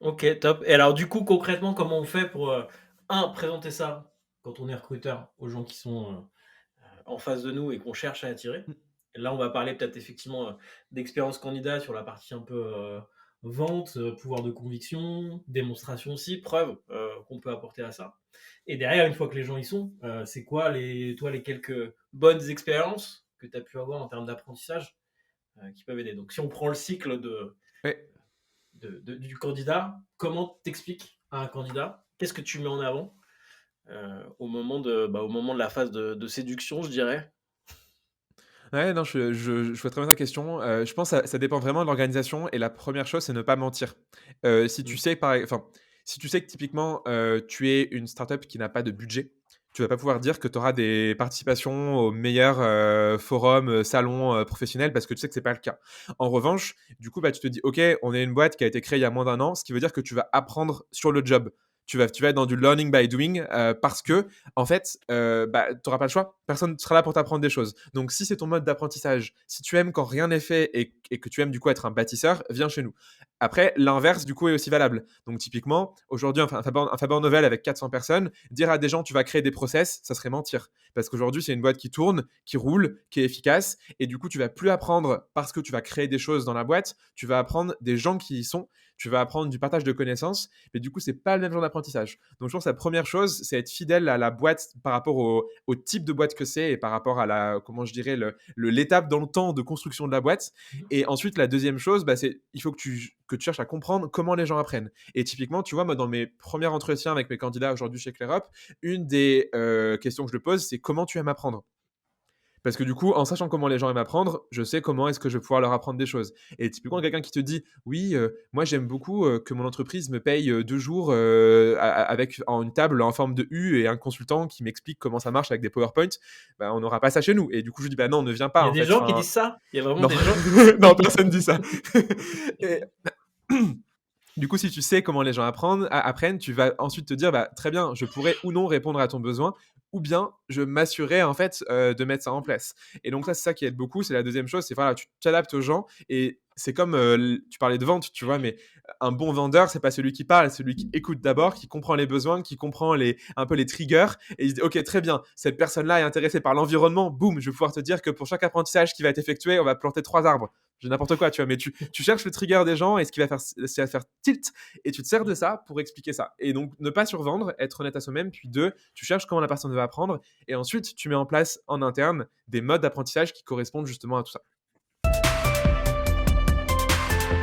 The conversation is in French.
OK, top. Et alors du coup, concrètement, comment on fait pour, présenter ça quand on est recruteur aux gens qui sont, en face de nous et qu'on cherche à attirer? Mmh. Là, on va parler peut-être effectivement, d'expérience candidat sur la partie un peu, vente, pouvoir de conviction, démonstration aussi, preuve, qu'on peut apporter à ça. Et derrière, une fois que les gens y sont, c'est quoi les quelques bonnes expériences que tu as pu avoir en termes d'apprentissage, qui peuvent aider? Donc si on prend le cycle Ouais. du candidat, comment t'expliques à un candidat? Qu'est-ce que tu mets en avant, au moment de la phase de séduction, je dirais? Ouais, non, je vois très bien ta question. Je pense que ça dépend vraiment de l'organisation et la première chose, c'est ne pas mentir. Si tu Mmh. sais si tu sais que typiquement, tu es une startup qui n'a pas de budget, tu vas pas pouvoir dire que tu auras des participations aux meilleurs, forums, salons, professionnels parce que tu sais que c'est pas le cas. En revanche, du coup, bah, tu te dis: «OK, on est une boîte qui a été créée il y a moins d'1 an», ce qui veut dire que tu vas apprendre sur le job. Tu vas être dans du learning by doing, parce que en fait, bah, tu auras pas le choix. Personne ne sera là pour t'apprendre des choses. Donc, si c'est ton mode d'apprentissage, si tu aimes quand rien n'est fait et que tu aimes du coup être un bâtisseur, viens chez nous. Après, l'inverse du coup est aussi valable. Donc, typiquement, aujourd'hui, enfin, un Faber Novel avec 400 personnes, dire à des gens tu vas créer des process, ça serait mentir. Parce qu'aujourd'hui, c'est une boîte qui tourne, qui roule, qui est efficace. Et du coup, tu vas plus apprendre parce que tu vas créer des choses dans la boîte. Tu vas apprendre des gens qui y sont. Tu vas apprendre du partage de connaissances. Mais du coup, c'est pas le même genre d'apprentissage. Donc, je pense que la première chose, c'est être fidèle à la boîte par rapport au type de boîte que c'est et par rapport à comment je dirais, l'étape dans le temps de construction de la boîte. Et ensuite, la deuxième chose, bah, c'est il faut que tu cherches à comprendre comment les gens apprennent. Et typiquement, tu vois, moi, dans mes premiers entretiens avec mes candidats aujourd'hui chez ClearUp, une des questions que je pose, c'est comment tu aimes apprendre. Parce que du coup, en sachant comment les gens aiment apprendre, je sais comment est-ce que je vais pouvoir leur apprendre des choses. Et typiquement, quelqu'un qui te dit, oui, moi j'aime beaucoup que mon entreprise me paye 2 jours avec une table en forme de U et un consultant qui m'explique comment ça marche avec des PowerPoint, bah, on n'aura pas ça chez nous. Et du coup, je dis, bah non, ne viens Il pas y a en des fait. gens qui Enfin, disent ça? Il y a vraiment non, des gens non, personne dit ça. Et du coup, si tu sais comment les gens apprennent, tu vas ensuite te dire, bah, très bien, je pourrais ou non répondre à ton besoin, ou bien je m'assurerai en fait de mettre ça en place. Et donc ça, c'est ça qui aide beaucoup. C'est la deuxième chose, c'est voilà, tu t'adaptes aux gens et c'est comme tu parlais de vente, tu vois, mais un bon vendeur, c'est pas celui qui parle, c'est celui qui écoute d'abord, qui comprend les besoins, qui comprend un peu les triggers et il se dit, ok, très bien, cette personne-là est intéressée par l'environnement, boum, je vais pouvoir te dire que pour chaque apprentissage qui va être effectué, on va planter 3 arbres. J'ai n'importe quoi, tu vois, mais tu cherches le trigger des gens et ce qui va faire, c'est à faire tilt et tu te sers de ça pour expliquer ça. Et donc, ne pas survendre, être honnête à soi-même, puis deux, tu cherches comment la personne va apprendre et ensuite, tu mets en place en interne des modes d'apprentissage qui correspondent justement à tout ça.